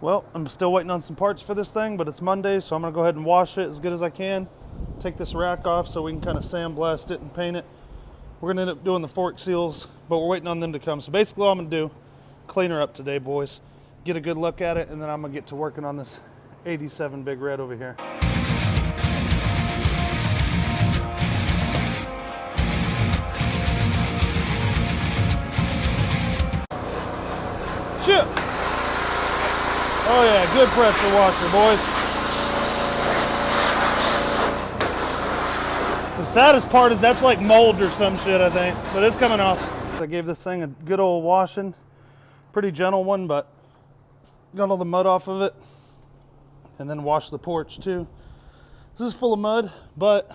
Well, I'm still waiting on some parts for this thing, but it's Monday, so I'm gonna go ahead and wash it as good as I can. Take this rack off so we can kind of sandblast it and paint it. We're gonna end up doing the fork seals, but we're waiting on them to come. So basically all I'm gonna do, clean her up today, boys. Get a good look at it, and then I'm gonna get to working on this 87 Big Red over here. Shit! Oh yeah, good pressure washer, boys. The saddest part is that's like mold or some shit, I think, but it's coming off. I gave this thing a good old washing. Pretty gentle one, but got all the mud off of it. And then washed the porch too. This is full of mud, but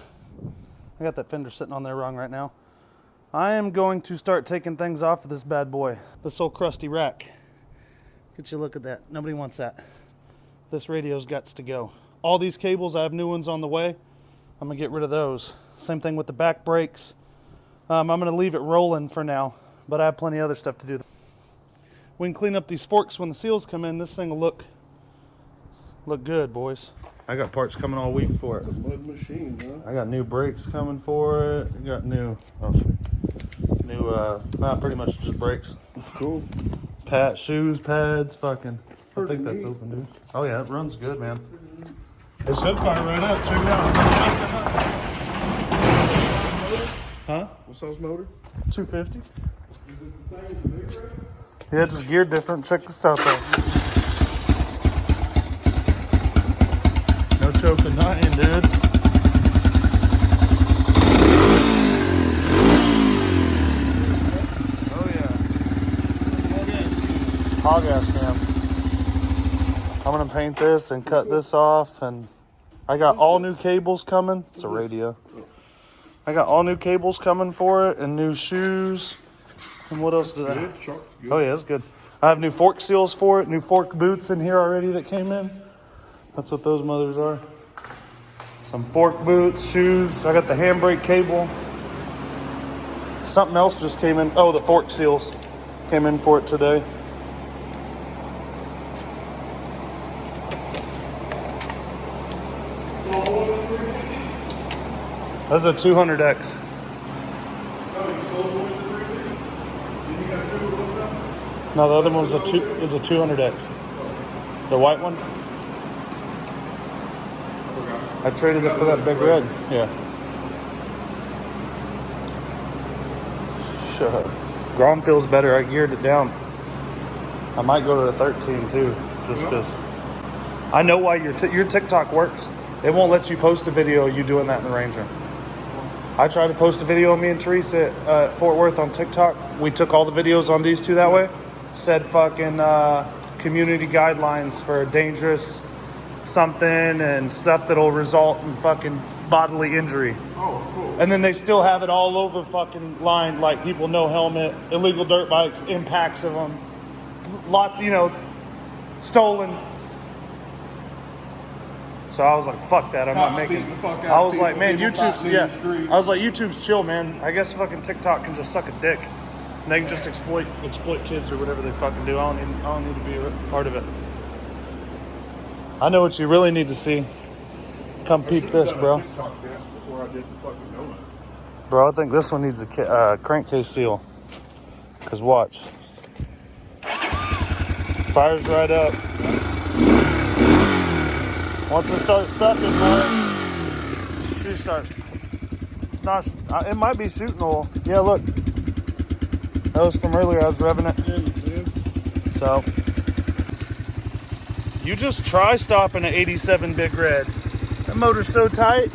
I got that fender sitting on there wrong right now. I am going to start taking things off of this bad boy. This old crusty rack. Get you a look at that. Nobody wants that. This radio's got to go. All these cables, I have new ones on the way. I'm gonna get rid of those. Same thing with the back brakes. I'm gonna leave it rolling for now, but I have plenty of other stuff to do. We can clean up these forks when the seals come in. This thing will look good, boys. I got parts coming all week for it. The mud machine, huh? I got new brakes coming for it. I got new, pretty much just brakes. Cool. Shoes, pads, fucking. I think that's open, dude. Oh yeah, it runs good, man. It should fire right up. Check it out. Huh? What size motor? 250. Is it the same as the Big Red? Yeah, it's just geared different. Check this out though. No choking, nothing, dude. Oh yeah. Hog ass cam. I'm gonna paint this and cut this off, and I got all new cables coming. It's a radio. I got all new cables coming for it and new shoes. And what else did I have? Oh yeah, it's good. I have new fork seals for it, new fork boots in here already that came in. That's what those mothers are. Some fork boots, shoes. I got the handbrake cable. Something else just came in. Oh, the fork seals came in for it today. That's a 200X. No, the other one was a 200X. The white one. I traded it for that Big Red. Yeah. Shut up. Grom feels better. I geared it down. I might go to the 13 too, just because. I know why your TikTok works. It won't let you post a video of you doing that in the Ranger. I tried to post a video of me and Teresa at Fort Worth on TikTok. We took all the videos on these two that way. Said fucking community guidelines for dangerous something and stuff that'll result in fucking bodily injury. Oh, cool. And then they still have it all over fucking line, like people no helmet, illegal dirt bikes, impacts of them, lots, stolen. So I was like, fuck that, I'm not making. I was like, man, YouTube's chill, man. I guess fucking TikTok can just suck a dick. And they can just exploit kids or whatever they fucking do. I don't need to be a part of it. I know what you really need to see. Come peep this, bro. Bro, I think this one needs a crankcase seal. Cause watch. Fires right up. Once it starts sucking, man, she starts. It might be shooting oil. Yeah, look. That was from earlier. I was revving it. So, you just try stopping an 87 Big Red. That motor's so tight.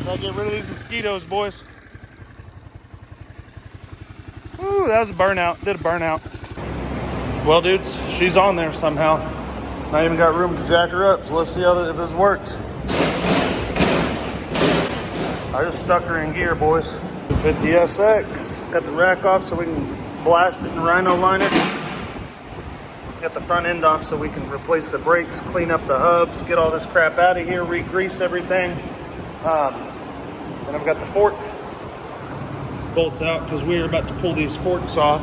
Gotta get rid of these mosquitoes, boys. Ooh, that was a burnout. Did a burnout. Well, dudes, she's on there somehow. I even got room to jack her up, so let's see if this works. I just stuck her in gear, boys. 250SX. Got the rack off so we can blast it and rhino line it. Got the front end off so we can replace the brakes, clean up the hubs, get all this crap out of here, re-grease everything. Then I've got the fork bolts out because we are about to pull these forks off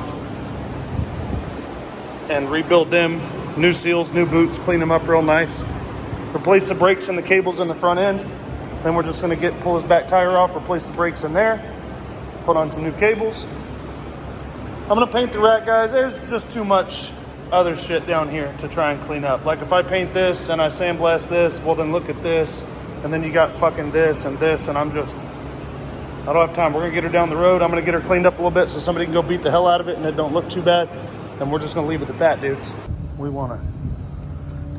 and rebuild them. New seals, new boots, clean them up real nice. Replace the brakes and the cables in the front end. Then we're just gonna pull this back tire off, replace the brakes in there, put on some new cables. I'm gonna paint the rack, guys. There's just too much other shit down here to try and clean up. Like if I paint this and I sandblast this, well then look at this. And then you got fucking this, and I don't have time. We're gonna get her down the road. I'm gonna get her cleaned up a little bit so somebody can go beat the hell out of it and it don't look too bad. And we're just gonna leave it at that, dudes. We wanna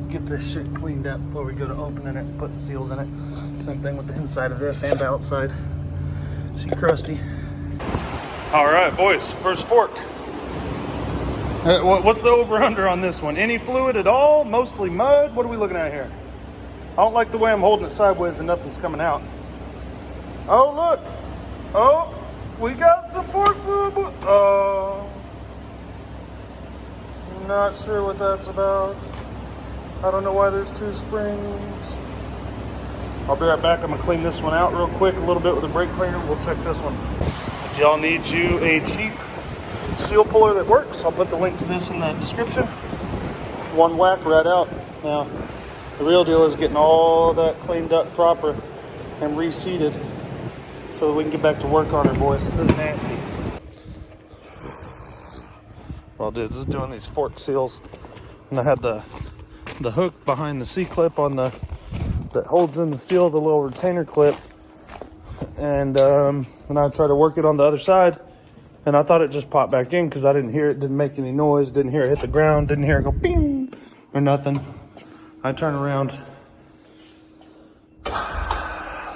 get this shit cleaned up before we go to opening it and putting seals in it. Same thing with the inside of this and the outside. She crusty. All right, boys, first fork. What's the over-under on this one? Any fluid at all? Mostly mud? What are we looking at here? I don't like the way I'm holding it sideways and nothing's coming out. Oh, look. Oh, we got some fork fluid. Not sure what that's about. I don't know why there's two springs. I'll be right back. I'm gonna clean this one out real quick, a little bit with a brake cleaner. We'll check this one. If y'all need you a cheap seal puller that works, I'll put the link to this in the description. One whack right out. Now, the real deal is getting all that cleaned up proper and reseated so that we can get back to work on her, boys. This is nasty. Well, dudes, just doing these fork seals, and I had the hook behind the C-clip on that holds in the seal, the little retainer clip, and I tried to work it on the other side, and I thought it just popped back in because I didn't hear it, didn't make any noise, didn't hear it hit the ground, didn't hear it go bing or nothing. I turn around,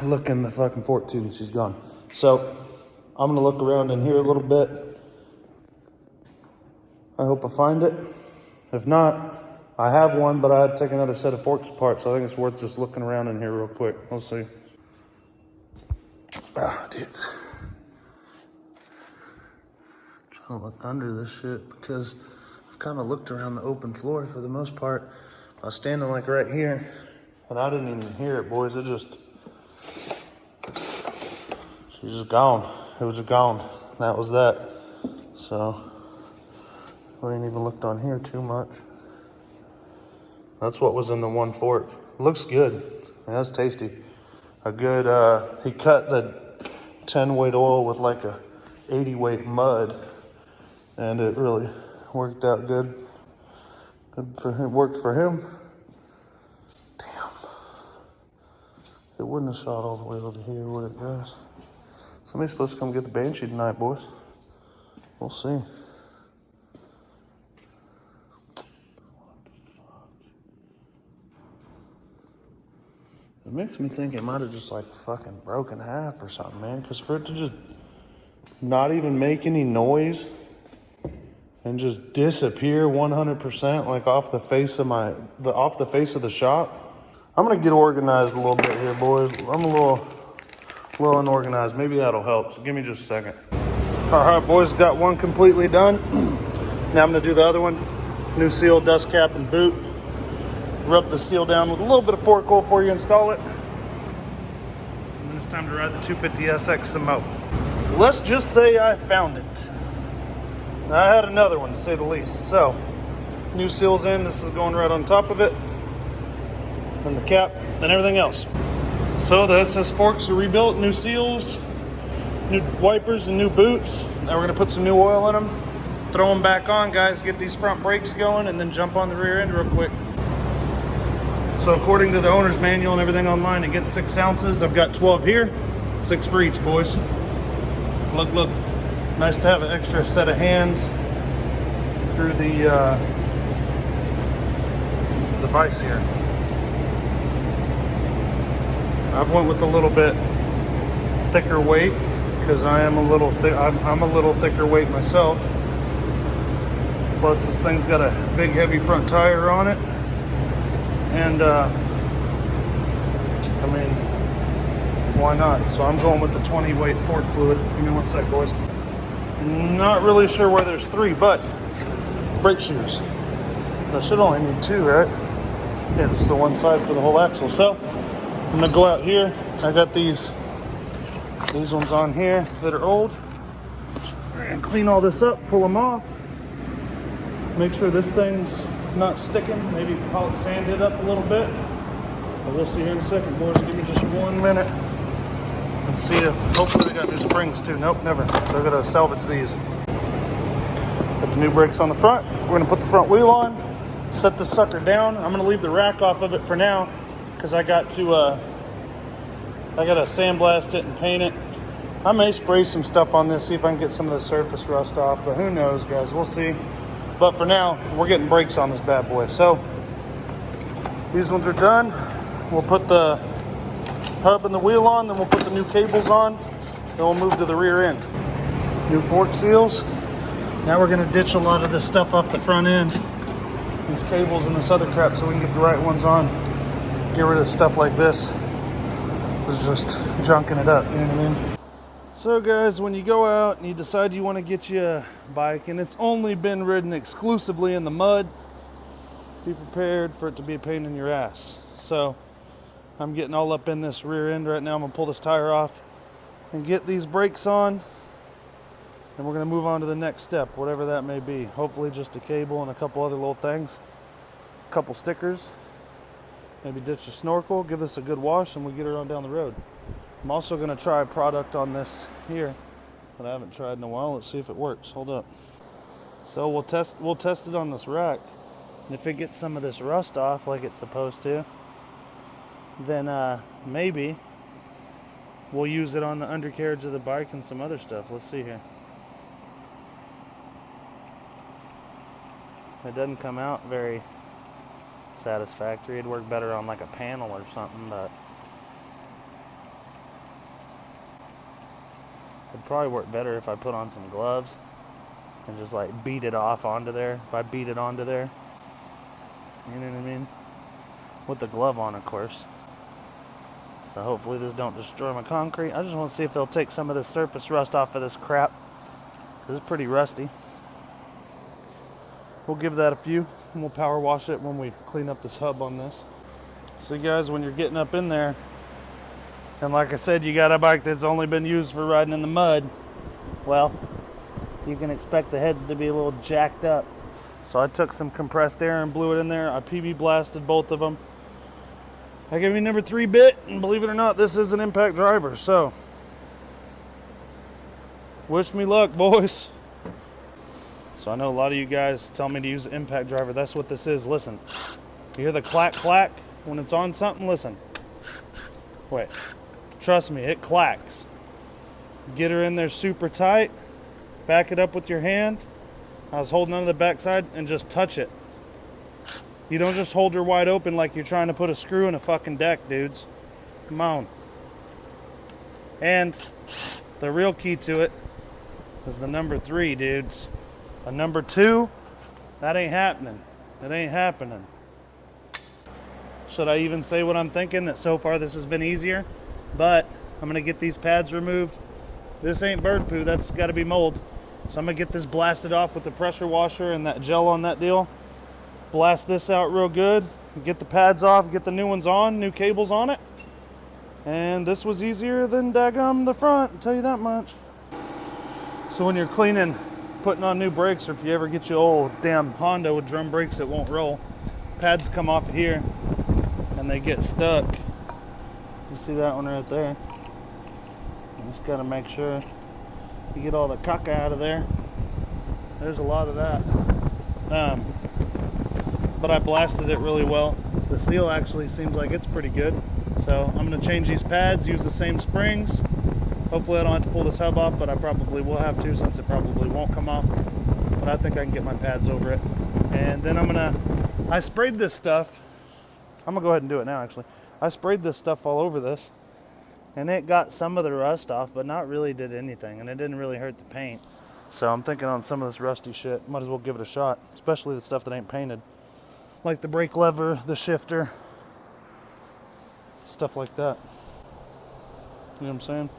look in the fucking fork tube, and she's gone. So I'm gonna look around in here a little bit. I hope I find it. If not, I have one, but I had to take another set of forks apart, so I think it's worth just looking around in here real quick. Let's see. Ah, dudes. Trying to look under this shit because I've kind of looked around the open floor for the most part. I was standing like right here, and I didn't even hear it, boys. She's just gone. It was just gone. That was that. So, we ain't even looked on here too much. That's what was in the one fork. Looks good. Yeah, that's tasty. A good, he cut the 10 weight oil with like a 80 weight mud, and it really worked out good. Good for him, worked for him. Damn. It wouldn't have shot all the way over here, would it, guys? Somebody's supposed to come get the Banshee tonight, boys. We'll see. What the fuck? It makes me think it might have just like fucking broken half or something, man. Because for it to just not even make any noise and just disappear 100% like off the face of the shop. I'm gonna get organized a little bit here, boys. I'm a little unorganized. Maybe that'll help. So give me just a second. All right, boys, got one completely done. Now I'm gonna do the other one. New seal, dust cap, and boot. Rub the seal down with a little bit of fork oil before you install it. And then it's time to ride the 250SX some more. Let's just say I found it. I had another one, to say the least. So, new seal's in. This is going right on top of it. And the cap, and everything else. So the SS forks are rebuilt, new seals, new wipers, and new boots. Now we're gonna put some new oil in them, throw them back on, guys, get these front brakes going, and then jump on the rear end real quick. So according to the owner's manual and everything online, it gets 6 ounces. I've got 12 here, 6 for each, boys. Look. Nice to have an extra set of hands through the vise here. I've went with a little bit thicker weight because I'm a little thicker weight myself. Plus, this thing's got a big, heavy front tire on it, and I mean, why not? So I'm going with the 20 weight fork fluid. Give me one sec, boys. Not really sure where there's 3, but brake shoes. I should only need 2, right? Yeah, this is the one side for the whole axle. So I'm gonna go out here. I got these ones on here that are old. We're gonna clean all this up, pull them off. Make sure this thing's not sticking. Maybe sand it up a little bit. But we'll see here in a second, boys. Give me just 1 minute and see if, hopefully they got new springs too. Nope, never. So I gotta salvage these. Put the new brakes on the front. We're gonna put the front wheel on, set this sucker down. I'm gonna leave the rack off of it for now because I gotta sandblast it and paint it. I may spray some stuff on this, see if I can get some of the surface rust off, but who knows, guys, we'll see. But for now, we're getting brakes on this bad boy. So these ones are done. We'll put the hub and the wheel on, then we'll put the new cables on, then we'll move to the rear end. New fork seals. Now we're gonna ditch a lot of this stuff off the front end, these cables and this other crap, so we can get the right ones on. Get rid of stuff like this. It's just junking it up, you know what I mean? So guys, when you go out and you decide you want to get you a bike and it's only been ridden exclusively in the mud, be prepared for it to be a pain in your ass. So I'm getting all up in this rear end right now. I'm gonna pull this tire off and get these brakes on, and we're gonna move on to the next step, whatever that may be. Hopefully just a cable and a couple other little things, a couple stickers, maybe ditch the snorkel, give this a good wash, and we'll get it on down the road. I'm also gonna try a product on this here that I haven't tried in a while. Let's see if it works. Hold up. So we'll test it on this rack, and if it gets some of this rust off like it's supposed to, then maybe we'll use it on the undercarriage of the bike and some other stuff. Let's see here. It doesn't come out very satisfactory. It'd work better on like a panel or something, but it'd probably work better if I put on some gloves and just like beat it off onto there. If I beat it onto there, you know what I mean? With the glove on, of course. So hopefully this don't destroy my concrete. I just want to see if it'll take some of the surface rust off of this crap. This is pretty rusty. We'll give that a few and we'll power wash it when we clean up this hub on this. So you guys, when you're getting up in there, and like I said, you got a bike that's only been used for riding in the mud, well, you can expect the heads to be a little jacked up. So I took some compressed air and blew it in there. I PB blasted both of them. I gave me number 3 bit, and believe it or not, this is an impact driver. So wish me luck, boys. So I know a lot of you guys tell me to use an impact driver. That's what this is. Listen, you hear the clack clack when it's on something? Listen. Wait. Trust me, it clacks. Get her in there super tight. Back it up with your hand. I was holding onto the backside and just touch it. You don't just hold her wide open like you're trying to put a screw in a fucking deck, dudes. Come on. And the real key to it is the number 3, dudes. A number 2, that ain't happening. It ain't happening. Should I even say what I'm thinking? That so far this has been easier? But I'm gonna get these pads removed. This ain't bird poo, that's gotta be mold. So I'm gonna get this blasted off with the pressure washer and that gel on that deal. Blast this out real good. Get the pads off, get the new ones on, new cables on it. And this was easier than daggum the front, I'll tell you that much. So when you're cleaning, putting on new brakes, or if you ever get your old damn Honda with drum brakes that won't roll, pads come off of here and they get stuck. You see that one right there? You just gotta make sure you get all the caca out of there. There's a lot of that. But I blasted it really well. The seal actually seems like it's pretty good. So I'm gonna change these pads, use the same springs. Hopefully I don't have to pull this hub off, but I probably will have to since it probably won't come off. But I think I can get my pads over it. And then I sprayed this stuff. I'm gonna go ahead and do it now actually. I sprayed this stuff all over this and it got some of the rust off, but not really did anything, and it didn't really hurt the paint. So I'm thinking on some of this rusty shit, might as well give it a shot, especially the stuff that ain't painted. Like the brake lever, the shifter, stuff like that. You know what I'm saying?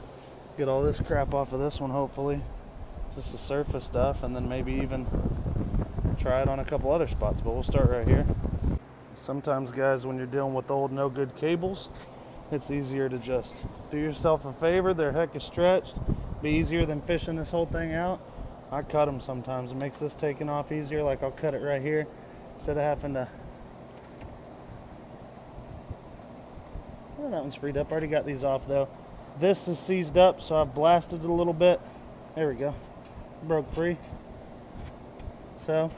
Get all this crap off of this one, hopefully. Just the surface stuff, and then maybe even try it on a couple other spots, but we'll start right here. Sometimes, guys, when you're dealing with old no good cables, it's easier to just do yourself a favor. Their heck is stretched. Be easier than fishing this whole thing out. I cut them sometimes. It makes this taking off easier. Like I'll cut it right here instead of having to. Oh, that one's freed up. I already got these off though. This is seized up, so I've blasted it a little bit. There we go. Broke free. So,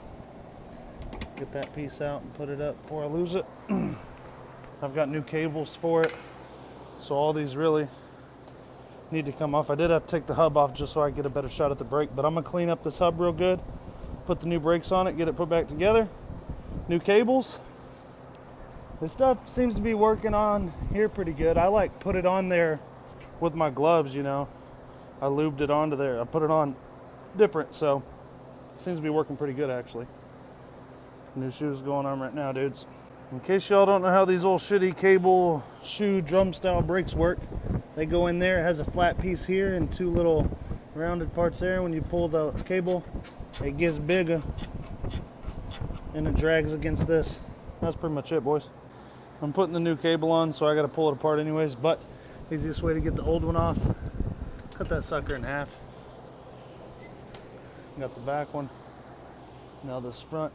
get that piece out and put it up before I lose it. I've got new cables for it. So all these really need to come off. I did have to take the hub off just so I get a better shot at the brake, but I'm gonna clean up this hub real good, put the new brakes on it, get it put back together. New cables. This stuff seems to be working on here pretty good. I like put it on there with my gloves, you know. I lubed it onto there. I put it on different, so it seems to be working pretty good actually. New shoes going on right now, dudes. In case y'all don't know how these old shitty cable shoe drum style brakes work, they go in there. It has a flat piece here and two little rounded parts there. When you pull the cable, it gets bigger and it drags against this. That's pretty much it, boys. I'm putting the new cable on, so I got to pull it apart anyways, but easiest way to get the old one off, cut that sucker in half. Got the back one, now this front.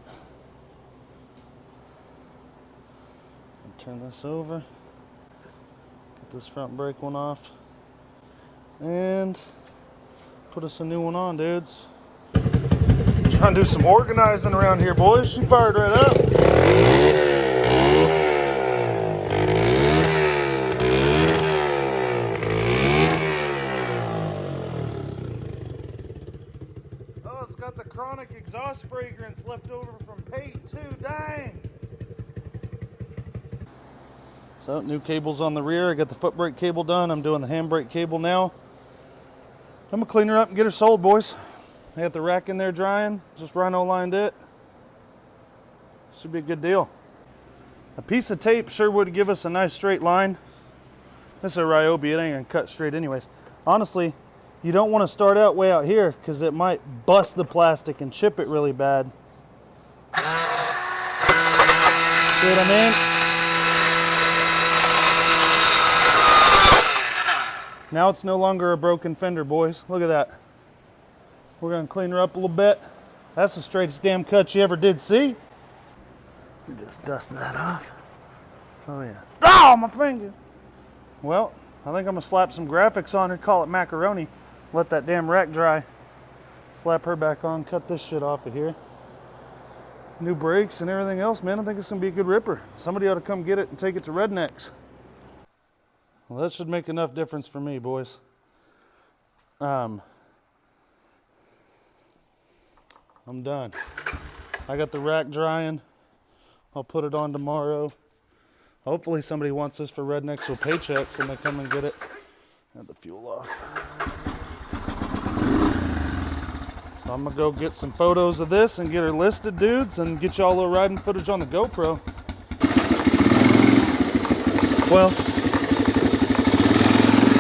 Turn this over, get this front brake one off, and put us a new one on, dudes. Trying to do some organizing around here, boys. She fired right up. Oh, it's got the chronic exhaust fragrance left over from Pate too, dang. So, new cables on the rear. I got the foot brake cable done. I'm doing the handbrake cable now. I'm gonna clean her up and get her sold, boys. I got the rack in there drying. Just rhino lined it. Should be a good deal. A piece of tape sure would give us a nice straight line. This is a Rhome. It ain't gonna cut straight anyways. Honestly, you don't want to start out way out here because it might bust the plastic and chip it really bad. See what I mean? Now it's no longer a broken fender, boys. Look at that. We're gonna clean her up a little bit. That's the straightest damn cut you ever did see. Just dust that off. Oh yeah. Oh, my finger. Well, I think I'm gonna slap some graphics on her, call it macaroni. Let that damn rack dry. Slap her back on, cut this shit off of here. New brakes and everything else, man. I think it's gonna be a good ripper. Somebody ought to come get it and take it to Rednecks. Well, that should make enough difference for me, boys. I'm done. I got the rack drying. I'll put it on tomorrow. Hopefully somebody wants this for Rednecks with paychecks and they come and get it. Have the fuel off. So I'm gonna go get some photos of this and get her listed, dudes, and get y'all a little riding footage on the GoPro. Well,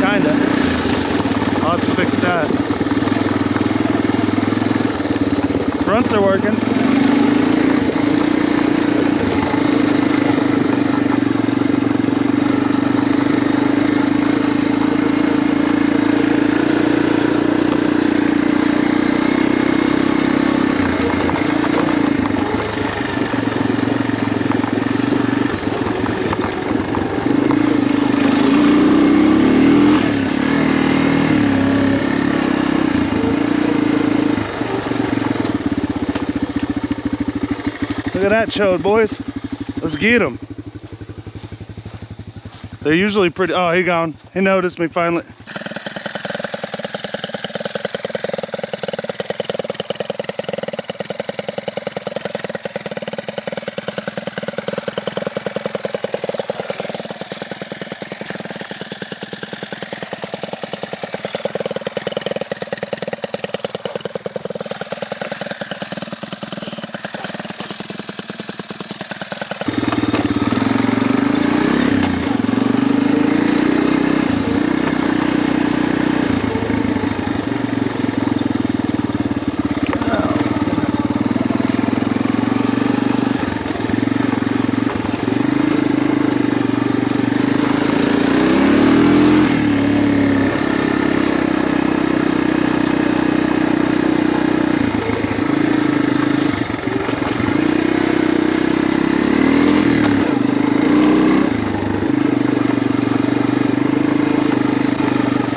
kinda. I'll have to fix that. Fronts are working. Look at that chode, boys. Let's get them. They're usually pretty. Oh, he gone. He noticed me finally.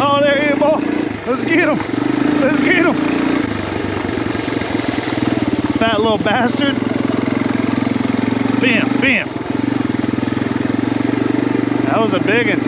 Oh, there he is, boy. Let's get him. Let's get him. Fat little bastard. Bam, bam. That was a big one.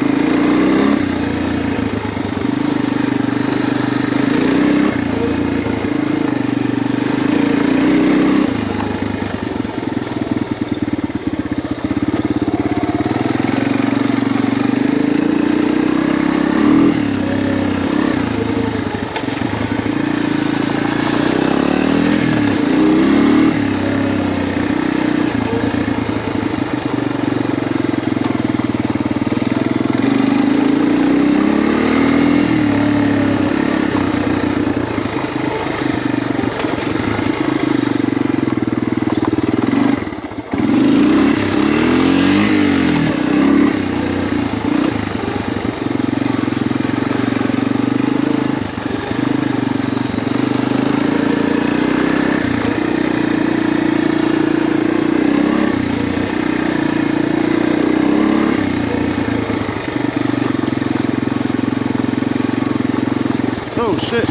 Oh shit.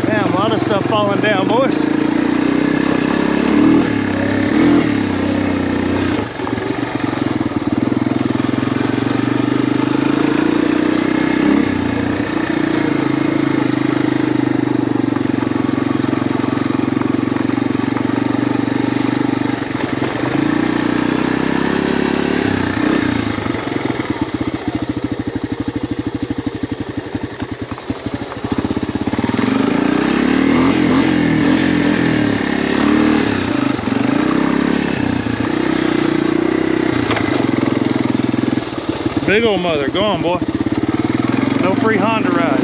Damn, a lot of stuff falling down, boys. Big old mother, go on, boy. No free Honda rides.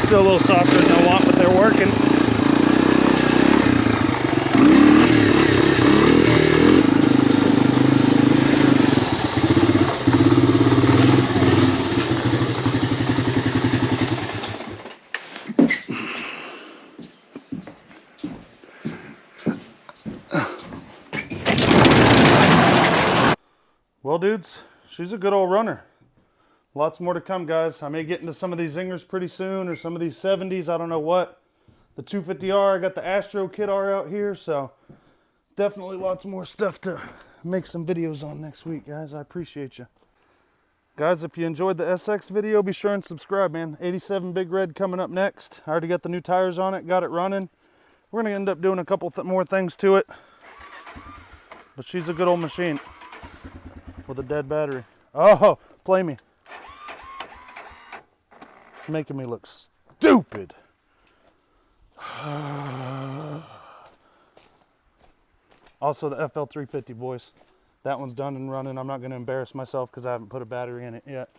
Still a little softer than I want, but they're working. Well, dudes, she's a good old runner. Lots more to come, guys. I may get into some of these zingers pretty soon, or some of these 70s, I don't know what. The 250R, I got the Astro Kit R out here, so definitely lots more stuff to make some videos on next week, guys. I appreciate you. Guys, if you enjoyed the SX video, be sure and subscribe, man. 87 Big Red coming up next. I already got the new tires on it, got it running. We're going to end up doing a couple more things to it. But she's a good old machine with a dead battery. Oh, play me. Making me look stupid. Also the FL350, boys. That one's done and running. I'm not going to embarrass myself because I haven't put a battery in it yet.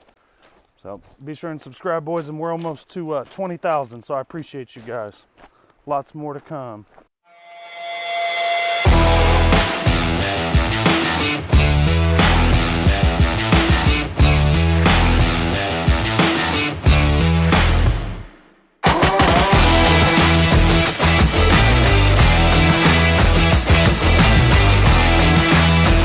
So be sure and subscribe, boys, and we're almost to 20,000, so I appreciate you guys. Lots more to come.